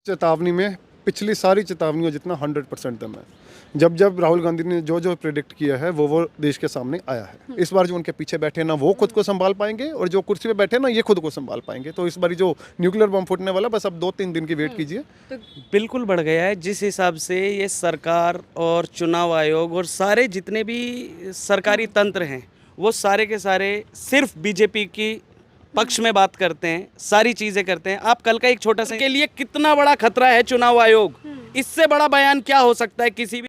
चेतावनी में पिछली सारी चेतावनियों जितना 100% दम है। जब जब राहुल गांधी ने जो जो प्रेडिक्ट किया है वो देश के सामने आया है। इस बार जो उनके पीछे बैठे ना वो खुद को संभाल पाएंगे और जो कुर्सी पे बैठे ना ये खुद को संभाल पाएंगे। तो इस बार जो न्यूक्लियर बम फूटने वाला बस अब 2-3 दिन की वेट कीजिए। तो बिल्कुल बढ़ गया है। जिस हिसाब से ये सरकार और चुनाव आयोग और सारे जितने भी सरकारी तंत्र हैं वो सारे के सारे सिर्फ बीजेपी की पक्ष में बात करते हैं, सारी चीजें करते हैं। आप कल का एक छोटा सा के लिए कितना बड़ा खतरा है चुनाव आयोग, इससे बड़ा बयान क्या हो सकता है किसी भी।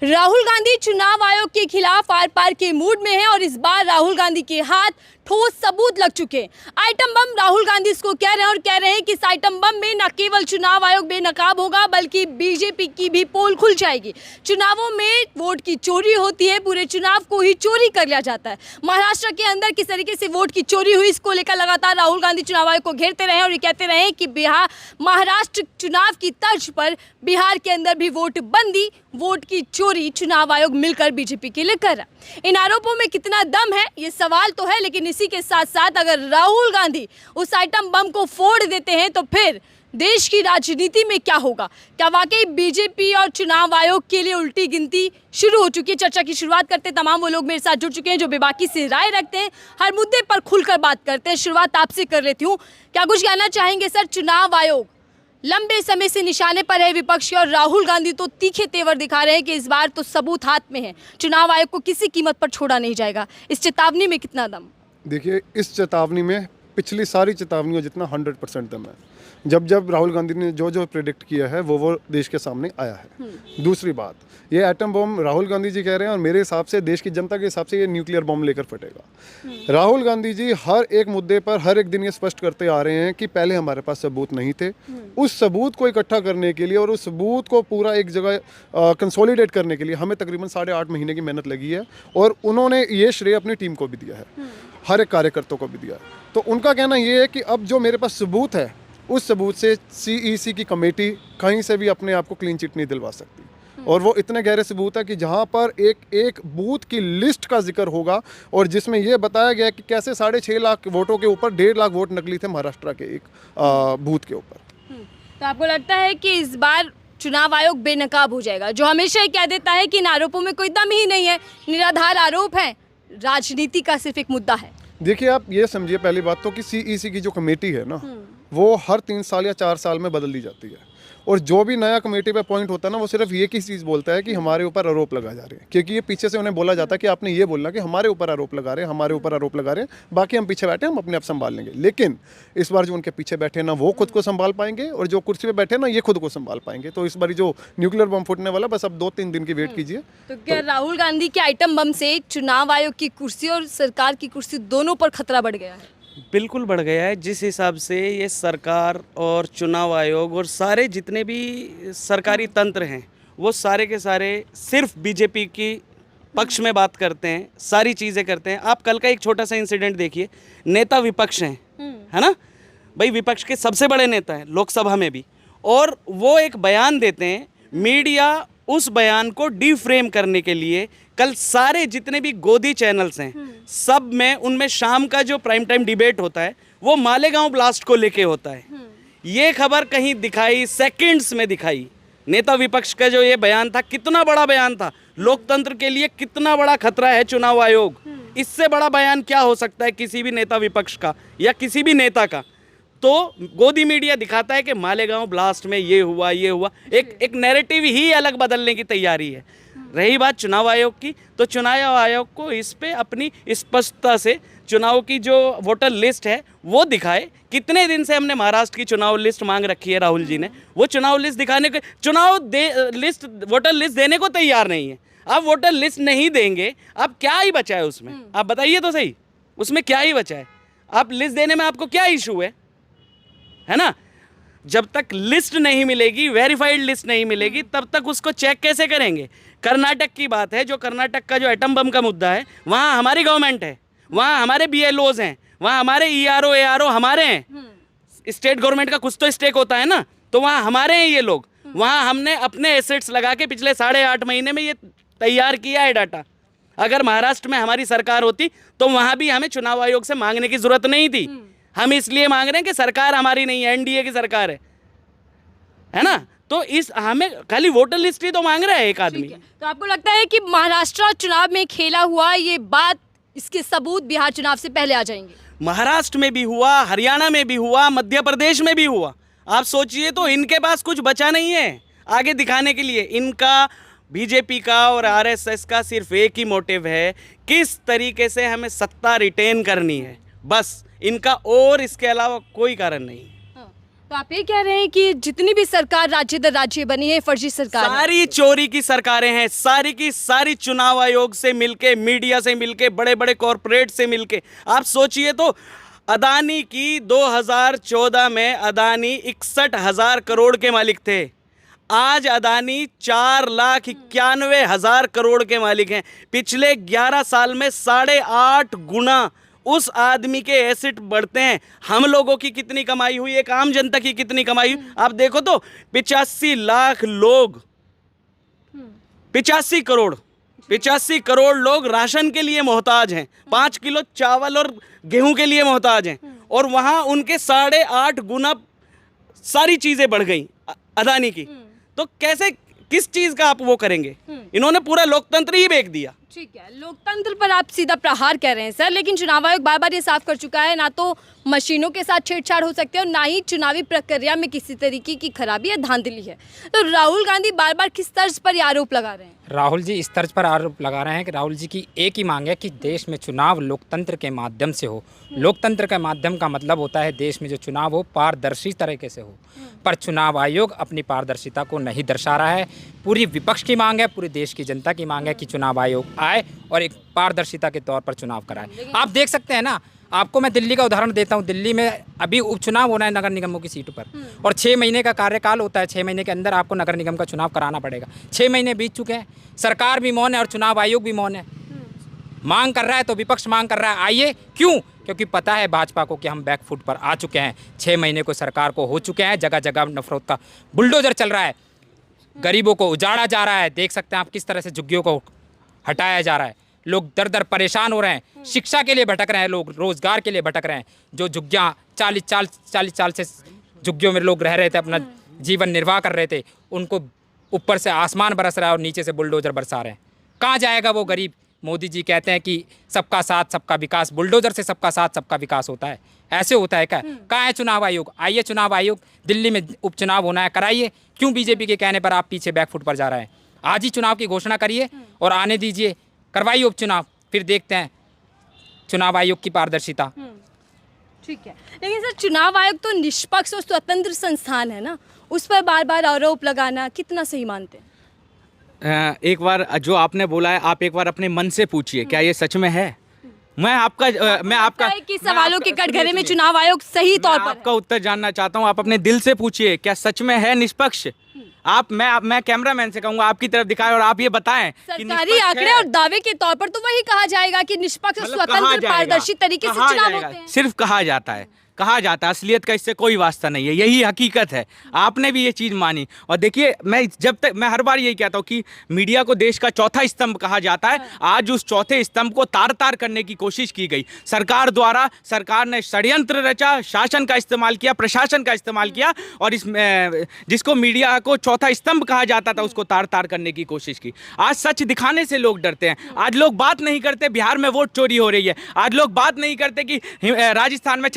राहुल गांधी चुनाव आयोग के खिलाफ आर पार के मूड में हैं और इस बार राहुल गांधी के हाथ ठोस सबूत लग चुके हैं। आइटम बम राहुल गांधी इसको कह रहे हैं और कह रहे हैं कि इस आइटम बम में न केवल चुनाव आयोग बेनकाब होगा बल्कि बीजेपी की भी पोल खुल जाएगी। चुनावों में वोट की चोरी होती है, पूरे चुनाव को ही चोरी कर लिया जाता है। महाराष्ट्र के अंदर किस तरीके से वोट की चोरी हुई इसको लेकर लगातार राहुल गांधी चुनाव आयोग को घेरते रहे और ये कहते रहे कि महाराष्ट्र चुनाव की तर्ज पर बिहार के अंदर भी वोट बंदी, वोट की चोरी चुनाव आयोग मिलकर बीजेपी के लिए कर रहा है। इन आरोपों में कितना दम है ये सवाल तो है, लेकिन इसी के साथ साथ अगर राहुल गांधी उस आइटम बम को फोड़ देते हैं तो फिर देश की राजनीति में क्या होगा? क्या वाकई बीजेपी और चुनाव आयोग के लिए उल्टी गिनती शुरू हो चुकी है? चर्चा की शुरुआत करते तमाम वो लोग मेरे साथ जुड़ चुके हैं जो बेबाकी से राय रखते हैं, हर मुद्दे पर खुलकर बात करते हैं। शुरुआत आपसे कर लेती हूँ, क्या कुछ कहना चाहेंगे सर? चुनाव आयोग लंबे समय से निशाने पर है विपक्ष के और राहुल गांधी तो तीखे तेवर दिखा रहे हैं कि इस बार तो सबूत हाथ में है, चुनाव आयोग को किसी कीमत पर छोड़ा नहीं जाएगा। इस चेतावनी में कितना दम? देखिए, इस चेतावनी में पिछली सारी चेतावनियों जितना 100% दम है। जब जब राहुल गांधी ने जो जो प्रेडिक्ट किया है वो देश के सामने आया है। दूसरी बात, ये एटम बम राहुल गांधी जी कह रहे हैं और मेरे हिसाब से देश की जनता के हिसाब से ये न्यूक्लियर बम लेकर फटेगा। राहुल गांधी जी हर एक मुद्दे पर हर एक दिन ये स्पष्ट करते आ रहे हैं कि पहले हमारे पास सबूत नहीं थे। उस सबूत को इकट्ठा करने के लिए और उस सबूत को पूरा एक जगह कंसोलिडेट करने के लिए हमें तकरीबन 8.5 महीने की मेहनत लगी है और उन्होंने ये श्रेय अपनी टीम को भी दिया है, हर एक कार्यकर्ता को भी दिया है। तो उनका कहना ये है कि अब जो मेरे पास सबूत है उस सबूत से CEC की कमेटी कहीं से भी अपने आप को क्लीन चिट नहीं दिलवा सकती। और वो इतने गहरे सबूत है कि जहां पर एक बूथ की लिस्ट का जिक्र होगा और जिसमें ये बताया गया कि कैसे 6.5 लाख वोटों के ऊपर 1.5 लाख वोट नकली थे महाराष्ट्र के एक बूथ के ऊपर। तो आपको लगता है कि इस बार चुनाव आयोग बेनकाब हो जाएगा, जो हमेशा ही कह देता है कि इन आरोपों में कोई दम ही नहीं है, निराधार आरोप है, राजनीति का सिर्फ एक मुद्दा है? देखिए, आप ये समझिए पहली बात तो कि CEC की जो कमेटी है ना वो हर 3 साल या 4 साल में बदल दी जाती है और जो भी नया कमेटी पे अपॉइंट होता है ना वो सिर्फ एक ही चीज़ बोलता है कि हमारे ऊपर आरोप लगा जा रहे हैं, क्योंकि ये पीछे से उन्हें बोला जाता है कि आपने ये बोलना कि हमारे ऊपर आरोप लगा रहे हैं, हमारे ऊपर आरोप लगा रहे हैं, बाकी हम पीछे बैठे हम अपने आप संभाल लेंगे। लेकिन इस बार जो उनके पीछे बैठे ना वो खुद को संभाल पाएंगे और जो कुर्सी पे बैठे ना ये खुद को संभाल पाएंगे। तो इस बार जो न्यूक्लियर बम फूटने वाला बस अब 2-3 दिन की वेट कीजिए। तो क्या राहुल गांधी के आइटम बम से चुनाव आयोग की कुर्सी और सरकार की कुर्सी दोनों पर खतरा बढ़ गया है? बिल्कुल बढ़ गया है। जिस हिसाब से ये सरकार और चुनाव आयोग और सारे जितने भी सरकारी तंत्र हैं वो सारे के सारे सिर्फ बीजेपी की पक्ष में बात करते हैं, सारी चीज़ें करते हैं। आप कल का एक छोटा सा इंसिडेंट देखिए, नेता विपक्ष हैं, है ना भाई, विपक्ष के सबसे बड़े नेता हैं लोकसभा में भी, और वो एक बयान देते हैं, मीडिया उस बयान को डीफ्रेम करने के लिए कल सारे जितने भी गोदी चैनल्स हैं सब में उनमें शाम का जो प्राइम टाइम डिबेट होता है वो मालेगांव ब्लास्ट को लेके होता है। ये खबर कहीं दिखाई, सेकंड्स में दिखाई। नेता विपक्ष का जो ये बयान था कितना बड़ा बयान था, लोकतंत्र के लिए कितना बड़ा खतरा है चुनाव आयोग, इससे बड़ा बयान क्या हो सकता है किसी भी नेता विपक्ष का या किसी भी नेता का। तो गोदी मीडिया दिखाता है कि मालेगांव ब्लास्ट में ये हुआ ये हुआ, एक नैरेटिव ही अलग बदलने की तैयारी है। रही बात चुनाव आयोग की, तो चुनाव आयोग को इस पे अपनी स्पष्टता से चुनाव की जो वोटर लिस्ट है वो दिखाए। कितने दिन से हमने महाराष्ट्र की चुनाव लिस्ट मांग रखी है, राहुल जी ने वो चुनाव लिस्ट दिखाने को, वोटर लिस्ट देने को तैयार नहीं है। अब वोटर लिस्ट नहीं देंगे, अब क्या ही बचा है उसमें? आप बताइए तो सही, उसमें क्या ही बचा है? आप लिस्ट देने में आपको क्या इशू है ना? जब तक लिस्ट नहीं मिलेगी, वेरीफाइड लिस्ट नहीं मिलेगी, तब तक उसको चेक कैसे करेंगे? कर्नाटक की बात है, जो कर्नाटक का जो एटम बम का मुद्दा है, वहाँ हमारी गवर्नमेंट है, वहाँ हमारे BLOs हैं, वहाँ हमारे ERO ARO हमारे हैं। स्टेट गवर्नमेंट का कुछ तो स्टेक होता है ना, तो वहाँ हमारे हैं ये लोग। वहाँ हमने अपने एसेट्स लगा के पिछले 8.5 महीने में ये तैयार किया है डाटा। अगर महाराष्ट्र में हमारी सरकार होती तो वहाँ भी हमें चुनाव आयोग से मांगने की जरूरत नहीं थी। हम इसलिए मांग रहे हैं कि सरकार हमारी नहीं है, NDA की सरकार है। है ना। तो इस हमें खाली वोटर लिस्ट ही तो मांग रहा है एक आदमी। ठीक है। तो आपको लगता है कि महाराष्ट्र चुनाव में खेला हुआ ये बात, इसके सबूत बिहार चुनाव से पहले आ जाएंगे? महाराष्ट्र में भी हुआ, हरियाणा में भी हुआ, मध्य प्रदेश में भी हुआ। आप सोचिए तो इनके पास कुछ बचा नहीं है आगे दिखाने के लिए। इनका, बीजेपी का और आरएसएस का सिर्फ एक ही मोटिव है, किस तरीके से हमें सत्ता रिटेन करनी है, बस इनका, और इसके अलावा कोई कारण नहीं। तो आप ये कह रहे हैं कि जितनी भी सरकार राज्य दर राज्य बनी है फर्जी सरकार है? सारी चोरी की सरकारें हैं, सारी की सारी चुनाव आयोग से मिलके, मीडिया से मिलके, बड़े बड़े कॉरपोरेट से मिलके। आप सोचिए तो अदानी की 2014 में अदानी 61,000 करोड़ के मालिक थे। आज अदानी 4,91,000 करोड़ के मालिक हैं। पिछले 11 साल में 8.5 गुना उस आदमी के एसेट बढ़ते हैं। हम लोगों की कितनी कमाई हुई, एक आम जनता की कितनी कमाई हुई, आप देखो तो 85 लाख लोग, 85 करोड़ लोग राशन के लिए मोहताज हैं, 5 किलो चावल और गेहूं के लिए मोहताज हैं। और वहां उनके 8.5 गुना सारी चीजें बढ़ गई अदानी की। तो कैसे, किस चीज का आप वो करेंगे? इन्होंने पूरा लोकतंत्र ही बेच दिया। ठीक है, लोकतंत्र पर आप सीधा प्रहार कर रहे हैं सर, लेकिन चुनाव आयोग बार बार ये साफ कर चुका है, ना तो मशीनों के साथ छेड़छाड़ हो सकती है और ना ही चुनावी प्रक्रिया में किसी तरीके की खराबी या धांधली है। तो राहुल गांधी बार बार किस तर्ज पर ये आरोप लगा रहे हैं? राहुल जी इस तर्ज पर आरोप लगा रहे हैं कि राहुल जी की एक ही मांग है कि देश में चुनाव लोकतंत्र के माध्यम से हो। लोकतंत्र का माध्यम का मतलब होता है देश में जो चुनाव हो पारदर्शी तरीके से हो, पर चुनाव आयोग अपनी पारदर्शिता को नहीं दर्शा रहा है। पूरी विपक्ष की मांग है, पूरी देश की जनता की मांग है कि चुनाव आयोग आए और एक पारदर्शिता के तौर पर चुनाव कराए। आप देख सकते हैं ना, आपको मैं दिल्ली का उदाहरण देता हूँ। दिल्ली में अभी उपचुनाव होना है नगर निगमों की सीटों पर, और 6 महीने का कार्यकाल होता है। 6 महीने के अंदर आपको नगर निगम का चुनाव कराना पड़ेगा। 6 महीने बीत चुके हैं, सरकार भी मौन है और चुनाव आयोग भी मौन है। मांग कर रहा है तो विपक्ष मांग कर रहा है आइए, क्यों? क्योंकि पता है भाजपा को कि हम बैकफुट पर आ चुके हैं। 6 महीने को सरकार को हो चुके हैं, जगह जगह नफरत का बुलडोजर चल रहा है, गरीबों को उजाड़ा जा रहा है। देख सकते हैं आप किस तरह से झुग्गियों को हटाया जा रहा है। लोग दर दर परेशान हो रहे हैं, शिक्षा के लिए भटक रहे हैं, लोग रोजगार के लिए भटक रहे हैं। जो झुग्गियाँ 40 साल से झुग्गियों में लोग रह रहे थे, अपना जीवन निर्वाह कर रहे थे, उनको ऊपर से आसमान बरस रहा है और नीचे से बुलडोजर बरसा रहे हैं। कहाँ जाएगा वो गरीब? मोदी जी कहते हैं कि सबका साथ सबका विकास, बुलडोजर से सबका साथ सबका विकास होता है, ऐसे होता है क्या? कहाँ है चुनाव आयोग? आइए चुनाव आयोग, दिल्ली में उपचुनाव होना है, कराइए। क्यों बीजेपी के कहने पर आप पीछे बैकफुट पर जा रहे हैं? आज ही चुनाव की घोषणा करिए और आने दीजिए, करवाइए उपचुनाव, फिर देखते हैं चुनाव आयोग की पारदर्शिता। ठीक है, लेकिन सर चुनाव आयोग तो निष्पक्ष और स्वतंत्र संस्थान है ना, उस पर बार बार आरोप लगाना कितना सही मानते हैं? एक बार जो आपने बोला है, आप एक बार अपने मन से पूछिए, क्या ये सच में है? मैं आपका कि सवालों के कटघरे में चुनाव आयोग सही तौर पर आपका उत्तर जानना चाहता हूँ। आप अपने दिल से पूछिए, क्या सच में है निष्पक्ष? मैं कैमरामैन से कहूँगा आपकी तरफ दिखाएं और आप ये बताएं कि सरकारी आंकड़े और दावे के तौर पर तो वही कहा जाएगा कि निष्पक्ष और स्वतंत्र पारदर्शी तरीके से चुनाव होते हैं। सिर्फ कहा जाता है, असलियत का इससे कोई वास्ता नहीं है, यही हकीकत है। आपने भी ये चीज़ मानी। और देखिए, मैं हर बार यही कहता हूँ कि मीडिया को देश का चौथा स्तंभ कहा जाता है। आज उस चौथे स्तंभ को तार तार करने की कोशिश की गई सरकार द्वारा। सरकार ने षड्यंत्र रचा, शासन का इस्तेमाल किया, प्रशासन का इस्तेमाल किया, और जिसको मीडिया को चौथा स्तंभ कहा जाता था उसको तार तार करने की कोशिश की। आज सच दिखाने से लोग डरते हैं। आज लोग बात नहीं करते बिहार में वोट चोरी हो रही है। आज लोग बात नहीं करते कि राजस्थान में,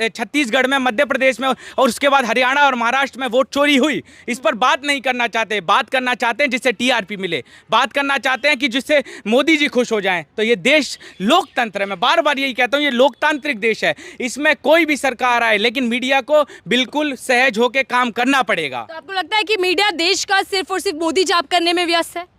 छत्तीसगढ़ में, मध्य प्रदेश में और उसके बाद हरियाणा और महाराष्ट्र में वोट चोरी हुई। इस पर बात नहीं करना चाहते। बात करना चाहते हैं जिससे टीआरपी मिले, बात करना चाहते हैं कि जिससे मोदी जी खुश हो जाएं। तो ये देश लोकतंत्र है, मैं बार बार यही कहता हूँ, ये लोकतांत्रिक देश है। इसमें कोई भी सरकार आए, लेकिन मीडिया को बिल्कुल सहज होकर काम करना पड़ेगा। तो आपको लगता है कि मीडिया देश का सिर्फ और सिर्फ मोदी जाप करने में व्यस्त है?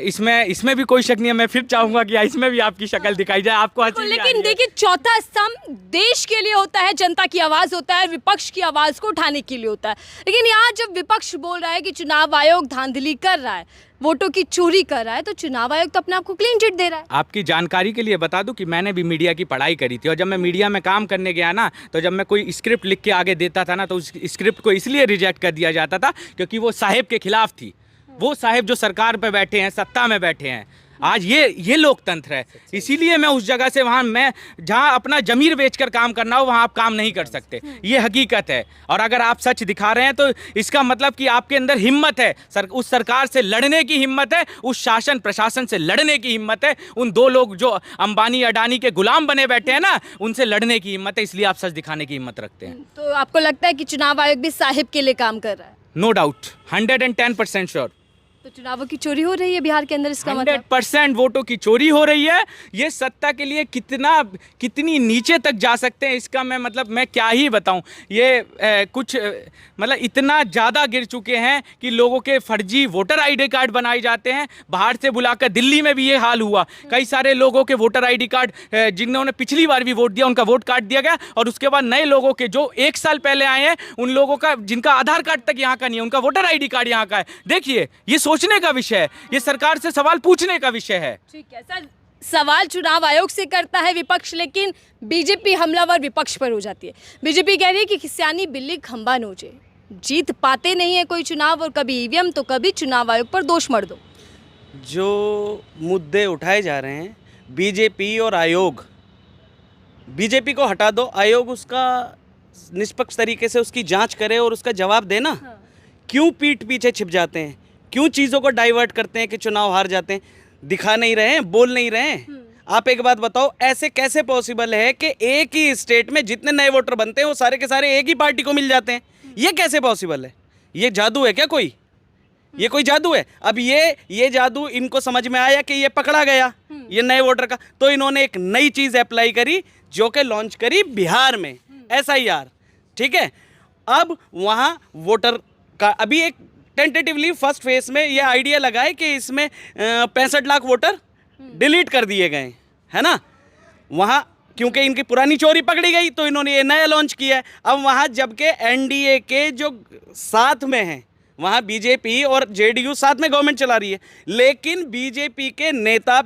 इसमें भी कोई शक नहीं है। मैं फिर चाहूंगा कि इसमें भी आपकी शक्ल दिखाई जाए, आपको हंसी। लेकिन देखिए, चौथा स्तंभ देश के लिए होता है, जनता की आवाज होता है, विपक्ष की आवाज को उठाने के लिए होता है। लेकिन यहाँ जब विपक्ष बोल रहा है कि चुनाव आयोग धांधली कर रहा है, वोटों की चोरी कर रहा है, तो चुनाव आयोग तो अपने आप को क्लीन चिट दे रहा है। आपकी जानकारी के लिए बता दूं कि मैंने भी मीडिया की पढ़ाई करी थी, और जब मैं मीडिया में काम करने गया ना, तो जब मैं कोई स्क्रिप्ट लिख के आगे देता था ना, तो उस स्क्रिप्ट को इसलिए रिजेक्ट कर दिया जाता था क्योंकि वो साहिब के खिलाफ थी। वो साहिब जो सरकार पे बैठे हैं, सत्ता में बैठे हैं। आज ये लोकतंत्र है। इसीलिए मैं उस जगह से वहाँ, मैं जहाँ अपना जमीर बेचकर काम करना हो वहाँ आप काम नहीं कर सकते, ये हकीकत है। और अगर आप सच दिखा रहे हैं तो इसका मतलब कि आपके अंदर हिम्मत है, उस सरकार से लड़ने की हिम्मत है, उस शासन प्रशासन से लड़ने की हिम्मत है, उन दो लोग जो अंबानी अडानी के गुलाम बने बैठे हैं ना, उनसे लड़ने की हिम्मत है, इसलिए आप सच दिखाने की हिम्मत रखते हैं। तो आपको लगता है कि चुनाव आयोग भी साहिब के लिए काम कर रहा है? No doubt, 110% sure. तो चुनावों की चोरी हो रही है बिहार के अंदर, इसका मतलब 100% वोटों की चोरी हो रही है। ये सत्ता के लिए कितनी नीचे तक जा सकते हैं, इसका मैं क्या ही बताऊं। ये कुछ मतलब इतना ज़्यादा गिर चुके हैं कि लोगों के फर्जी वोटर आईडी कार्ड बनाए जाते हैं, बाहर से बुलाकर। दिल्ली में भी ये हाल हुआ, कई सारे लोगों के वोटर आईडी कार्ड, जिन्होंने पिछली बार भी वोट दिया उनका वोट काट दिया गया, और उसके बाद नए लोगों के जो 1 साल पहले आए हैं उन लोगों का, जिनका आधार कार्ड तक यहाँ का नहीं है, उनका वोटर आईडी कार्ड यहाँ का है। देखिए, ये सोचने का विषय है, ये सरकार से सवाल पूछने का विषय है। ठीक है सर, सवाल चुनाव आयोग से करता है विपक्ष, लेकिन बीजेपी हमलावर विपक्ष पर हो जाती है। बीजेपी कह रही है कि सियानी बिल्ली खंबा नोचे, जीत पाते नहीं है कोई चुनाव, और कभी ईवीएम तो कभी चुनाव आयोग पर दोष मर दो। जो मुद्दे उठाए जा रहे हैं, बीजेपी और आयोग, बीजेपी को हटा दो, आयोग उसका निष्पक्ष तरीके से उसकी जांच करे और उसका जवाब देना। क्यों पीठ पीछे छिप जाते हैं, क्यों चीज़ों को डाइवर्ट करते हैं कि चुनाव हार जाते हैं? दिखा नहीं रहे हैं, बोल नहीं रहे हैं। आप एक बात बताओ, ऐसे कैसे पॉसिबल है कि एक ही स्टेट में जितने नए वोटर बनते हैं वो सारे के सारे एक ही पार्टी को मिल जाते हैं? ये कैसे पॉसिबल है? ये जादू है क्या कोई? ये कोई जादू है? अब ये जादू इनको समझ में आया कि ये पकड़ा गया ये नए वोटर का, तो इन्होंने एक नई चीज़ अप्लाई करी जो कि लॉन्च करी बिहार में, SIR। ठीक है, अब वहाँ वोटर का अभी एक टेंटेटिवली फर्स्ट फेज में ये आइडिया लगा है कि इसमें 65 लाख वोटर डिलीट कर दिए गए, है ना। वहाँ क्योंकि इनकी पुरानी चोरी पकड़ी गई तो इन्होंने ये नया लॉन्च किया है। अब वहाँ जबकि NDA के जो साथ में हैं, वहाँ बीजेपी और JDU साथ में गवर्नमेंट चला रही है, लेकिन बीजेपी के नेता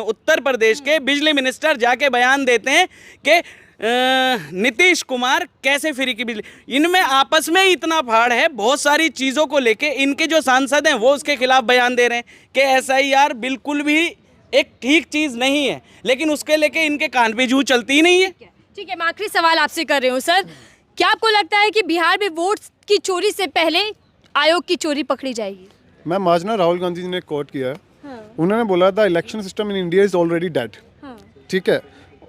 उत्तर प्रदेश के बिजली मिनिस्टर जाके बयान देते हैं कि नीतीश कुमार कैसे फ्री की बिजली। इनमें आपस में ही इतना फाड़ है, बहुत सारी चीज़ों को लेके इनके जो सांसद हैं वो उसके खिलाफ बयान दे रहे हैं कि SIR बिल्कुल भी एक ठीक चीज़ नहीं है, लेकिन उसके लेके इनके कान पे जू चलती ही नहीं है। ठीक है, मैं आखिरी सवाल आपसे कर रही हूँ सर, क्या आपको लगता है कि बिहार में वोट की चोरी से पहले आयोग की चोरी पकड़ी जाएगी? मैम, आज ना राहुल गांधी जी ने कोट किया है, उन्होंने बोला था election system in India is already dead. ठीक है,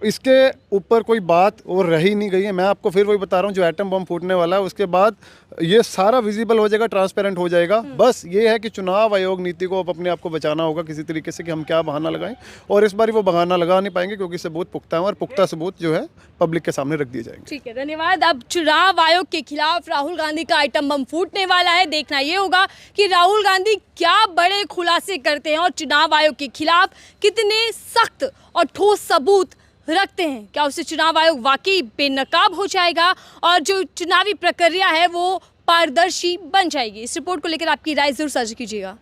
इसके ऊपर कोई बात और रह ही नहीं गई है। मैं आपको फिर वही बता रहा हूँ, जो एटम बम फूटने वाला है उसके बाद ये सारा विजिबल हो जाएगा, ट्रांसपेरेंट हो जाएगा। बस ये है कि चुनाव आयोग नीति को अपने आप को बचाना होगा किसी तरीके से कि हम क्या बहाना लगाएं, और इस बार वो बहाना लगा नहीं पाएंगे क्योंकि सबूत पुख्ता है और पुख्ता सबूत जो है पब्लिक के सामने रख दिए जाएंगे। ठीक है, धन्यवाद। अब चुनाव आयोग के खिलाफ राहुल गांधी का आइटम बम फूटने वाला है। देखना ये होगा कि राहुल गांधी क्या बड़े खुलासे करते हैं और चुनाव आयोग के खिलाफ कितने सख्त और ठोस सबूत रखते हैं। क्या उससे चुनाव आयोग वाकई बेनकाब हो जाएगा और जो चुनावी प्रक्रिया है वो पारदर्शी बन जाएगी? इस रिपोर्ट को लेकर आपकी राय जरूर साझा कीजिएगा।